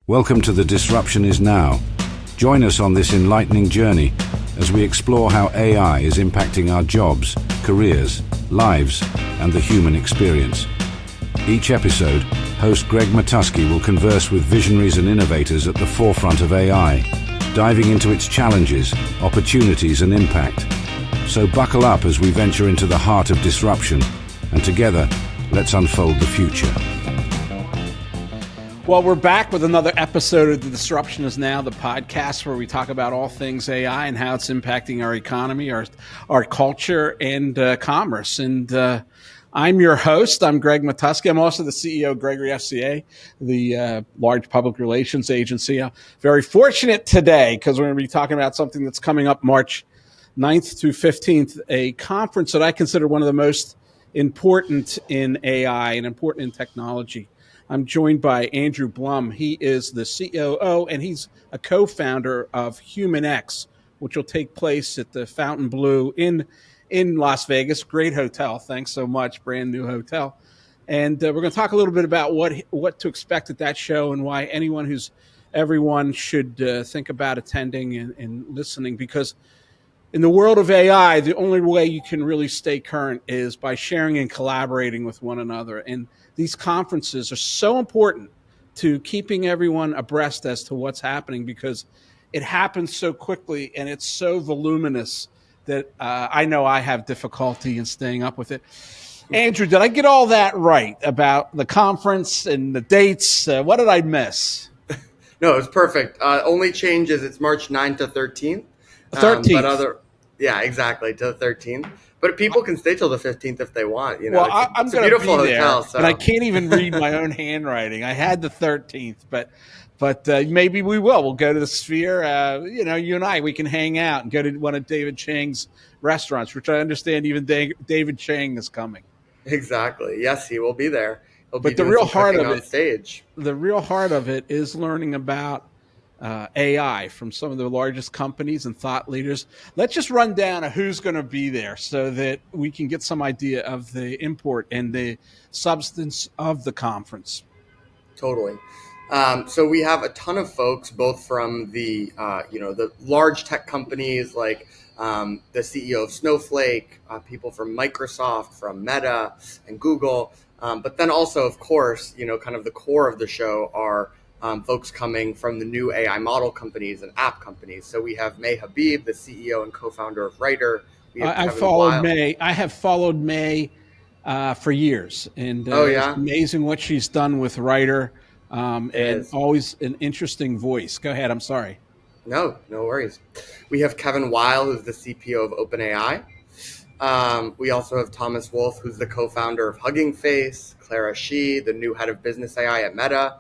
Welcome to The Disruption Is Now. Join us on this enlightening journey as we explore how AI is impacting our jobs, careers, lives, and the human experience. Each episode, host Greg Matusky will converse with visionaries and innovators at the forefront of AI, diving into its challenges, opportunities, and impact. So buckle up as we venture into the heart of disruption, and together, let's unfold the future. Well, we're back with another episode of The Disruption Is Now, the podcast where we talk about all things AI and how it's impacting our economy, our culture, and commerce. And I'm your host. I'm Greg Matusky. I'm also the CEO of Gregory FCA, the large public relations agency. I'm very fortunate today because we're going to be talking about something that's coming up March 9th through 15th, a conference that I consider one of the most important in AI and important in technology. I'm joined by Andrew Blum. He is the COO and he's a co-founder of HumanX, which will take place at the Fontainebleau in Las Vegas. Great hotel. Thanks so much. Brand new hotel. And we're going to talk a little bit about what to expect at that show and why everyone should think about attending and listening, because in the world of AI, the only way you can really stay current is by sharing and collaborating with one another. And these conferences are so important to keeping everyone abreast as to what's happening, because it happens so quickly and it's so voluminous that I know I have difficulty in staying up with it. Andrew, did I get all that right about the conference and the dates? What did I miss? No, it's perfect. Only change is it's March 9th to 13th. 13th. Yeah, exactly, to the 13th. But people can stay till the 15th if they want. You know, well, I'm going to be there, hotel, so. But I can't even read my own handwriting. I had the 13th, but maybe we will. We'll go to the Sphere. You and I, we can hang out and go to one of David Chang's restaurants, which I understand even David Chang is coming. Exactly. Yes, he will be there. But the real heart of it is learning about AI from some of the largest companies and thought leaders. Let's just run down who's going to be there so that we can get some idea of the import and the substance of the conference. Totally. So we have a ton of folks, both from the large tech companies like the CEO of Snowflake, people from Microsoft, from Meta and Google, but then also, of course, kind of the core of the show are folks coming from the new AI model companies and app companies. So we have May Habib, the CEO and co-founder of Writer. I have followed May for years, and it's amazing what she's done with Writer, and always an interesting voice. Go ahead. I'm sorry. No worries. We have Kevin Weil, who's the CPO of OpenAI. We also have Thomas Wolf, who's the co-founder of Hugging Face, Clara Shih, the new head of business AI at Meta.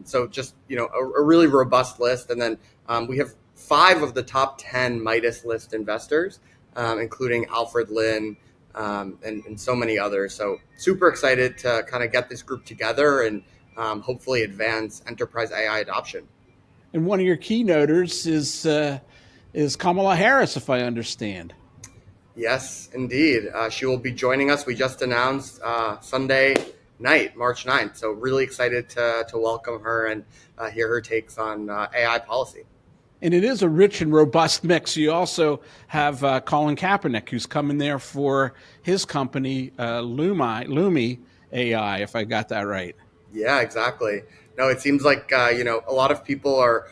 So just, a really robust list. And then we have 5 of the top 10 Midas list investors, including Alfred Lin and so many others. So super excited to kind of get this group together and hopefully advance enterprise AI adoption. And one of your keynoters is Kamala Harris, if I understand. Yes, indeed. She will be joining us. We just announced Sunday night, March 9th. So really excited to welcome her and hear her takes on AI policy. And it is a rich and robust mix. You also have Colin Kaepernick, who's coming there for his company, Lumi AI, if I got that right. Yeah, exactly. No, it seems like, a lot of people are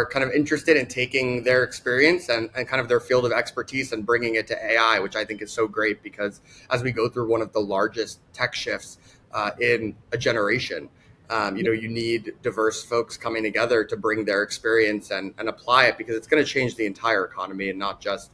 kind of interested in taking their experience and kind of their field of expertise and bringing it to AI, which I think is so great, because as we go through one of the largest tech shifts in a generation, you need diverse folks coming together to bring their experience and apply it, because it's going to change the entire economy and not just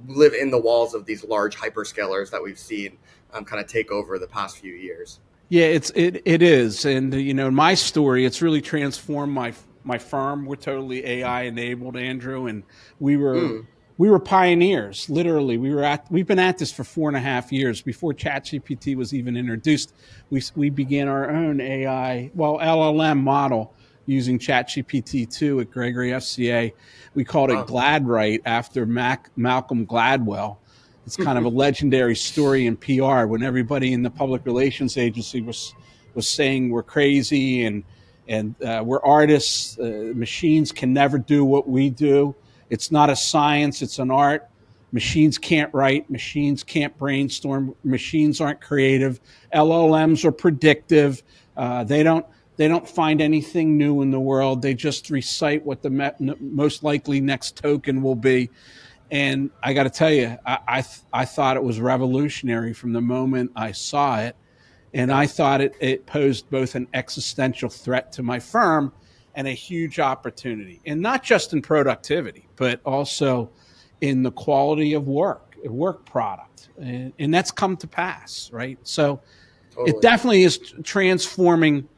live in the walls of these large hyperscalers that we've seen kind of take over the past few years. Yeah, it is. And, in my story, it's really transformed my firm. We're totally AI enabled, Andrew, and we were pioneers. Literally, we've been at this for 4.5 years. Before ChatGPT was even introduced, we began our own AI, LLM model using ChatGPT-2 at Gregory FCA. We called it GladWrite after Malcolm Gladwell. It's kind of a legendary story in PR when everybody in the public relations agency was saying we're crazy and And we're artists. Machines can never do what we do. It's not a science, it's an art. Machines can't write. Machines can't brainstorm. Machines aren't creative. LLMs are predictive. They don't find anything new in the world. They just recite what the most likely next token will be. And I got to tell you, I thought it was revolutionary from the moment I saw it. And I thought it posed both an existential threat to my firm and a huge opportunity. And not just in productivity, but also in the quality of work product. And that's come to pass, right? So it definitely is transforming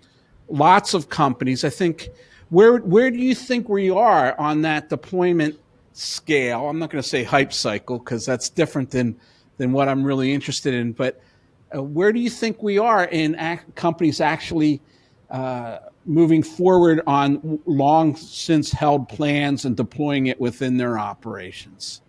lots of companies. I think, where do you think we are on that deployment scale? I'm not going to say hype cycle because that's different than what I'm really interested in, but where do you think we are in companies actually moving forward on long since held plans and deploying it within their operations?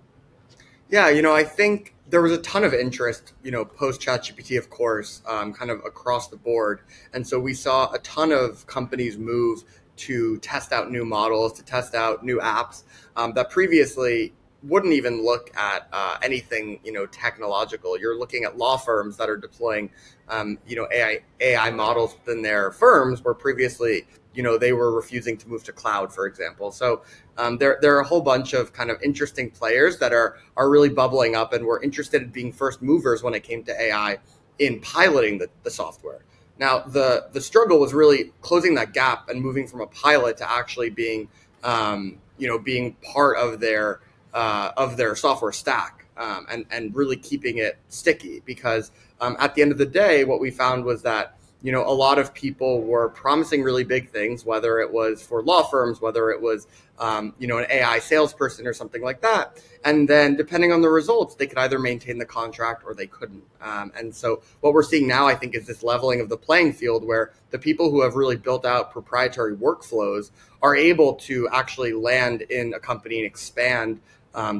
Yeah, I think there was a ton of interest, post ChatGPT, of course, kind of across the board. And so we saw a ton of companies move to test out new models, to test out new apps that previously wouldn't even look at anything, technological. You're looking at law firms that are deploying, AI models within their firms, where previously, they were refusing to move to cloud, for example. So there are a whole bunch of kind of interesting players that are really bubbling up and were interested in being first movers when it came to AI in piloting the software. Now, the struggle was really closing that gap and moving from a pilot to actually being, being part of their software stack, and really keeping it sticky. Because at the end of the day, what we found was that, a lot of people were promising really big things, whether it was for law firms, whether it was, an AI salesperson or something like that. And then depending on the results, they could either maintain the contract or they couldn't. And so what we're seeing now, I think, is this leveling of the playing field, where the people who have really built out proprietary workflows are able to actually land in a company and expand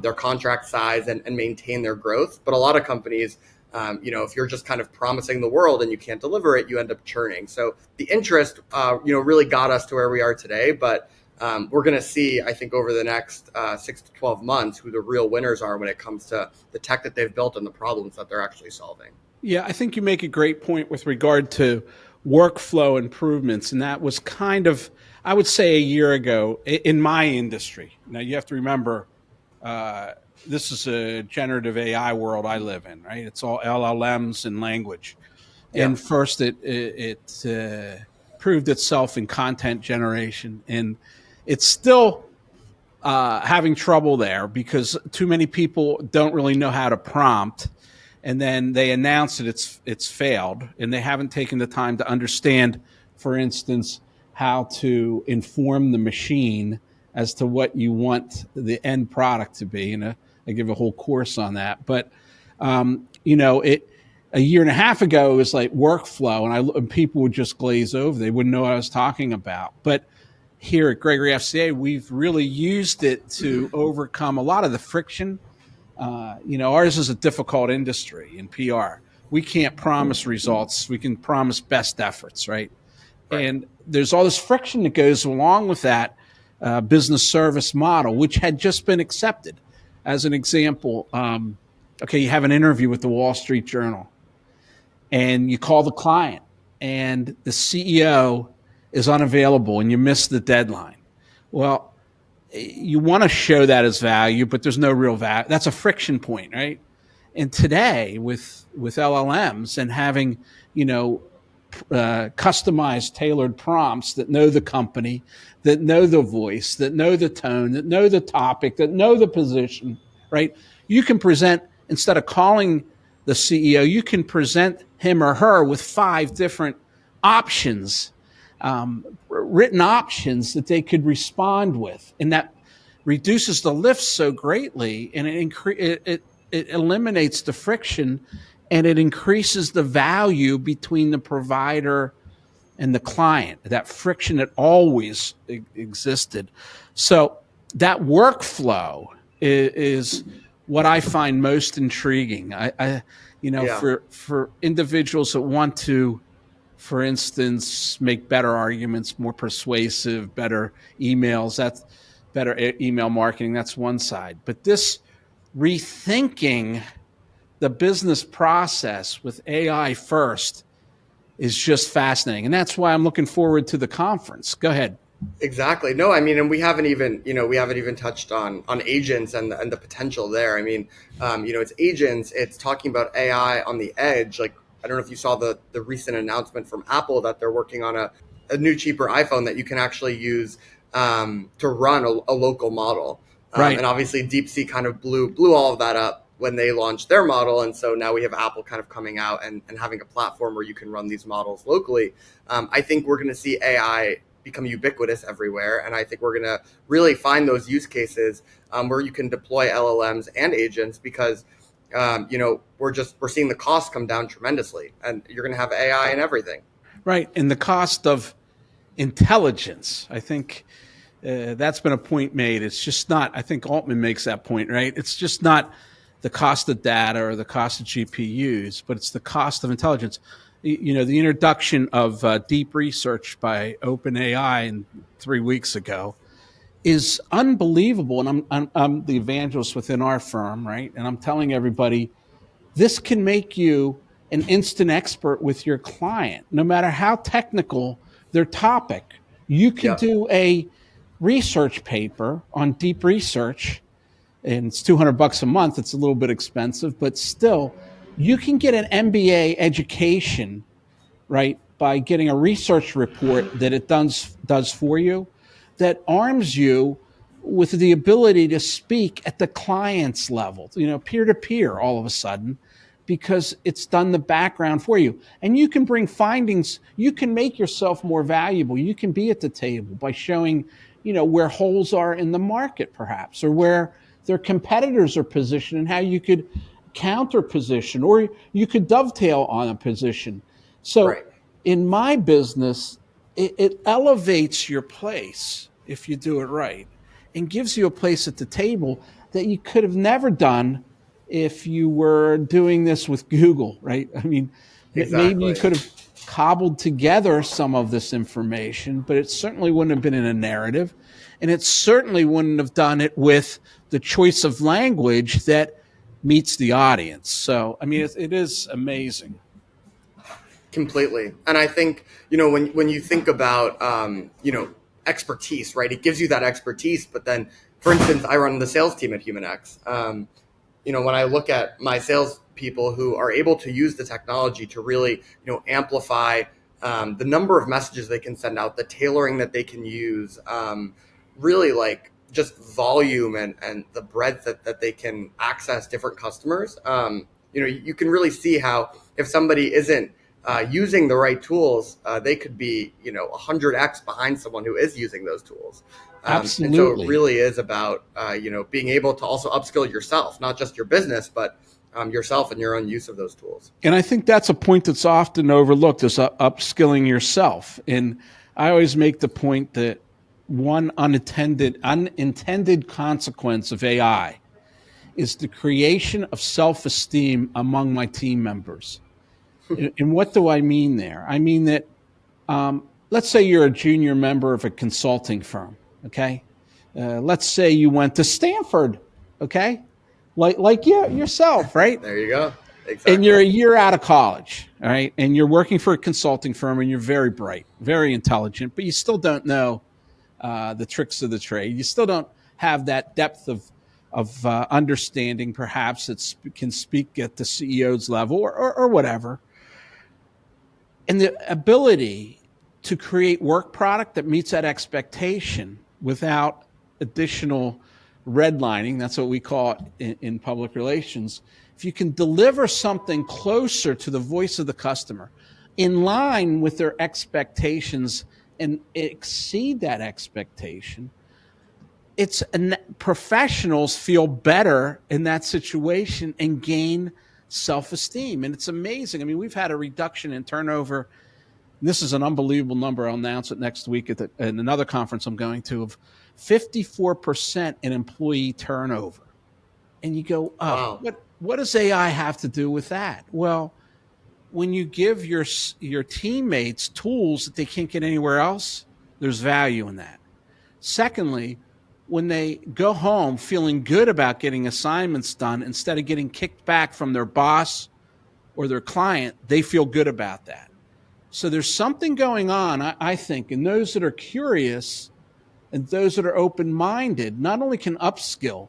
their contract size and maintain their growth. But a lot of companies, if you're just kind of promising the world and you can't deliver it, you end up churning. So the interest, really got us to where we are today. But we're going to see, I think, over the next 6 to 12 months, who the real winners are when it comes to the tech that they've built and the problems that they're actually solving. Yeah, I think you make a great point with regard to workflow improvements. And that was kind of, I would say, a year ago in my industry. Now, you have to remember, this is a generative AI world I live in, right? It's all LLMs and language. Yeah. And first it proved itself in content generation. And it's still having trouble there because too many people don't really know how to prompt. And then they announce that it's failed, and they haven't taken the time to understand, for instance, how to inform the machine as to what you want the end product to be. And I give a whole course on that. But, a year and a half ago, it was like workflow, and people would just glaze over. They wouldn't know what I was talking about. But here at Gregory FCA, we've really used it to overcome a lot of the friction. Ours is a difficult industry in PR. We can't promise results. We can promise best efforts, right? And there's all this friction that goes along with that business service model, which had just been accepted. As an example, you have an interview with the Wall Street Journal, and you call the client, and the CEO is unavailable, and you miss the deadline. Well, you want to show that as value, but there's no real value. That's a friction point, right? And today, with LLMs and having, customized, tailored prompts that know the company, that know the voice, that know the tone, that know the topic, that know the position, right? You can present, instead of calling the CEO, you can present him or her with 5 different options, written options that they could respond with. And that reduces the lift so greatly, and it eliminates the friction, and it increases the value between the provider and the client, that friction that always existed. So that workflow is what I find most intriguing. For individuals that want to for instance, make better arguments, more persuasive, better emails. That's better email marketing. That's one side. But this rethinking the business process with AI first is just fascinating. And that's why I'm looking forward to the conference. Go ahead. Exactly. No, I mean, and we haven't even touched on agents and the potential there. I mean, it's agents. It's talking about AI on the edge. Like, I don't know if you saw the recent announcement from Apple that they're working on a new cheaper iPhone that you can actually use to run a local model. Right. And obviously, DeepSeek kind of blew all of that up when they launched their model, and so now we have Apple kind of coming out and having a platform where you can run these models locally. I think we're going to see AI become ubiquitous everywhere. And I think we're going to really find those use cases where you can deploy LLMs and agents because, we're seeing the cost come down tremendously, and you're going to have AI in everything. Right. And the cost of intelligence, I think that's been a point made. It's just not, I think Altman makes that point, right? It's just not the cost of data or the cost of GPUs, but it's the cost of intelligence. The introduction of deep research by OpenAI 3 weeks ago is unbelievable. And I'm the evangelist within our firm, right? And I'm telling everybody, this can make you an instant expert with your client, no matter how technical their topic. You can do a research paper on deep research, and it's $200 a month. It's a little bit expensive, but still, you can get an MBA education, right, by getting a research report that it does for you, that arms you with the ability to speak at the client's level, peer to peer, all of a sudden, because it's done the background for you. And you can bring findings. You can make yourself more valuable. You can be at the table by showing, where holes are in the market, perhaps, or where their competitors are positioned and how you could counter position, or you could dovetail on a position. So in my business, it elevates your place if you do it right and gives you a place at the table that you could have never done if you were doing this with Google, right? I mean, maybe you could have cobbled together some of this information, but it certainly wouldn't have been in a narrative. And it certainly wouldn't have done it with the choice of language that meets the audience. So, I mean, it is amazing. Completely. And I think, when you think about, expertise, right? It gives you that expertise. But then, for instance, I run the sales team at HumanX. When I look at my sales people who are able to use the technology to really, amplify the number of messages they can send out, the tailoring that they can use, really like just volume and the breadth that they can access different customers. You can really see how if somebody isn't using the right tools, they could be, 100x behind someone who is using those tools. Absolutely. And so it really is about, being able to also upskill yourself, not just your business, but yourself and your own use of those tools. And I think that's a point that's often overlooked, is upskilling yourself. And I always make the point that one unintended consequence of AI is the creation of self-esteem among my team members. And what do I mean there? I mean that, let's say you're a junior member of a consulting firm, okay? Let's say you went to Stanford, okay? Like you yourself, right? There you go. Exactly. And you're a year out of college, all right? And you're working for a consulting firm, and you're very bright, very intelligent, but you still don't know the tricks of the trade. You still don't have that depth of understanding, perhaps, that can speak at the CEO's level or whatever. And the ability to create work product that meets that expectation without additional redlining, that's what we call it in public relations. If you can deliver something closer to the voice of the customer, in line with their expectations and exceed that expectation, professionals feel better in that situation and gain self-esteem. And it's amazing. I mean, we've had a reduction in turnover. This is an unbelievable number. I'll announce it next week at another conference I'm going to, of 54% in employee turnover. And you go, wow. What does AI have to do with that? Well, when you give your teammates tools that they can't get anywhere else, there's value in that. Secondly, when they go home feeling good about getting assignments done instead of getting kicked back from their boss or their client, they feel good about that. So there's something going on, I think, and those that are curious and those that are open-minded not only can upskill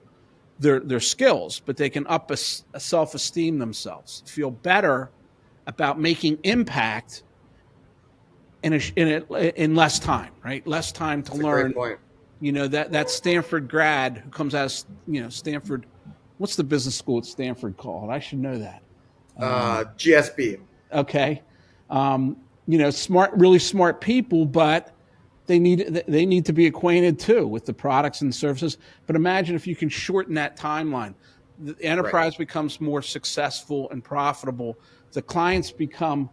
their skills, but they can up a self-esteem themselves, feel better about making impact in less time, right? Less time to learn. Great point. That Stanford grad who comes out of, Stanford, what's the business school at Stanford called? I should know that. GSB. Okay. Really smart people, but they need to be acquainted too with the products and services. But imagine if you can shorten that timeline. The enterprise becomes more successful and profitable. The clients become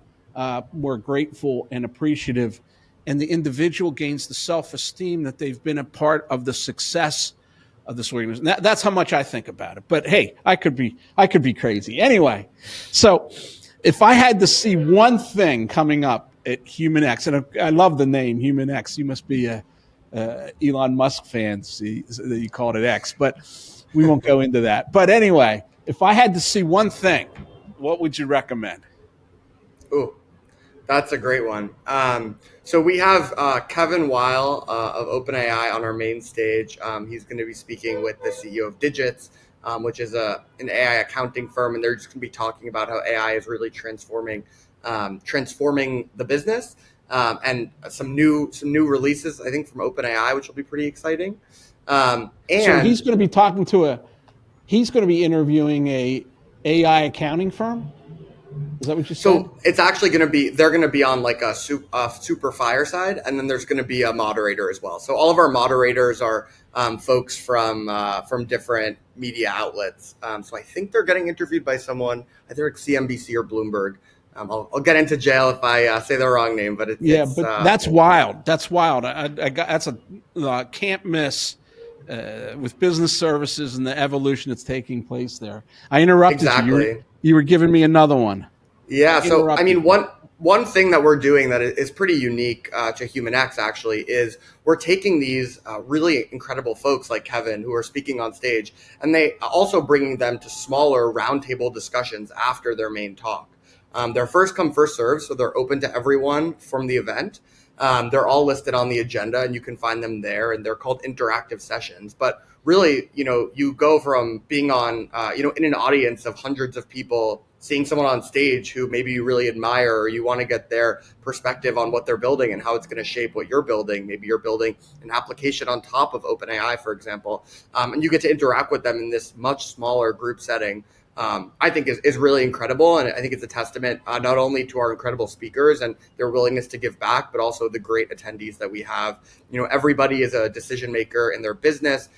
more grateful and appreciative, and the individual gains the self-esteem that they've been a part of the success of this organization. That's how much I think about it. But hey, I could be crazy. Anyway, so if I had to see one thing coming up at HumanX, and I love the name HumanX. You must be a Elon Musk fan. See that you called it X, but we won't go into that. But anyway, if I had to see one thing, what would you recommend? Ooh, that's a great one. So we have Kevin Weil of OpenAI on our main stage. He's going to be speaking with the CEO of Digits, which is an AI accounting firm, and they're just going to be talking about how AI is really transforming the business, and some new releases, I think, from OpenAI, which will be pretty exciting. And so he's going to be interviewing a AI accounting firm. Is that what you said? So it's actually going to be, they're going to be on like a super fireside, and then there's going to be a moderator as well. So all of our moderators are folks from different media outlets. So I think they're getting interviewed by someone, either like CNBC or Bloomberg. I'll get into jail if I say the wrong name, but that's wild. That's wild. That's a can't miss. With business services and the evolution that's taking place there. I interrupted you. You were giving me another one. Yeah. So, I mean, one thing that we're doing that is pretty unique to HumanX actually is we're taking these really incredible folks like Kevin who are speaking on stage, and they also bringing them to smaller roundtable discussions after their main talk. They're first come, first serve, so they're open to everyone from the event. They're all listed on the agenda, and you can find them there, and they're called interactive sessions. But really, you go from being on, in an audience of hundreds of people, seeing someone on stage who maybe you really admire, or you want to get their perspective on what they're building and how it's going to shape what you're building. Maybe you're building an application on top of OpenAI, for example, and you get to interact with them in this much smaller group setting. I think is really incredible. And I think it's a testament not only to our incredible speakers and their willingness to give back, but also the great attendees that we have. Everybody is a decision maker in their business.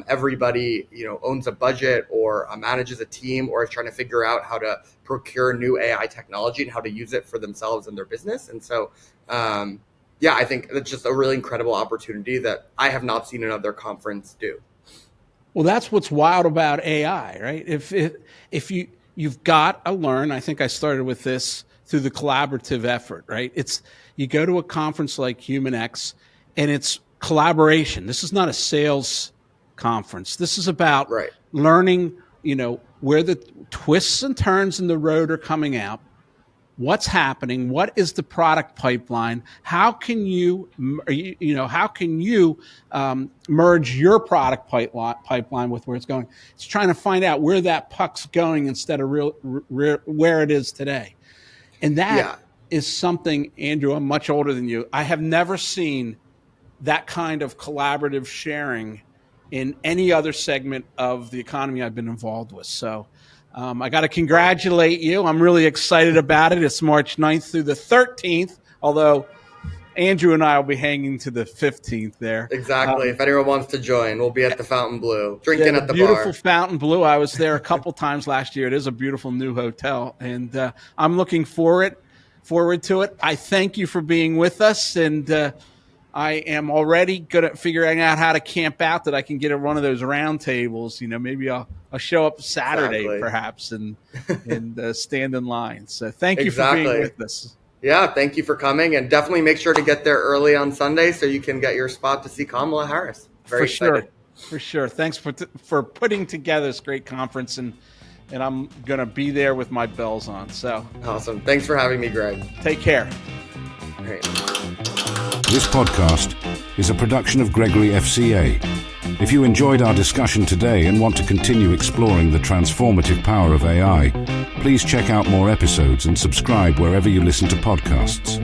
Everybody, owns a budget or manages a team or is trying to figure out how to procure new AI technology and how to use it for themselves and their business. And so, I think that's just a really incredible opportunity that I have not seen another conference do. Well, that's what's wild about AI, right? If you've got to learn, I think I started with this through the collaborative effort, right? You go to a conference like HumanX, and it's collaboration. This is not a sales conference. This is about learning, where the twists and turns in the road are coming out. What's happening? What is the product pipeline? How can you merge your product pipeline with where it's going? It's trying to find out where that puck's going instead of where it is today. And that is something, Andrew, I'm much older than you. I have never seen that kind of collaborative sharing in any other segment of the economy I've been involved with. So I got to congratulate you. I'm really excited about it. It's March 9th through the 13th, although Andrew and I will be hanging to the 15th there. Exactly. If anyone wants to join, we'll be at the Fontainebleau, drinking at the beautiful bar. Fontainebleau. I was there a couple times last year. It is a beautiful new hotel, and I'm looking forward to it. I thank you for being with us, and I am already good at figuring out how to camp out that I can get at one of those round tables. Maybe I'll show up Saturday perhaps and stand in line. So thank you for being with us. Yeah, thank you for coming, and definitely make sure to get there early on Sunday so you can get your spot to see Kamala Harris. Very excited. For sure. Thanks for putting together this great conference, and I'm going to be there with my bells on. So awesome. Thanks for having me, Greg. Take care. All right. This podcast is a production of Gregory FCA. If you enjoyed our discussion today and want to continue exploring the transformative power of AI, please check out more episodes and subscribe wherever you listen to podcasts.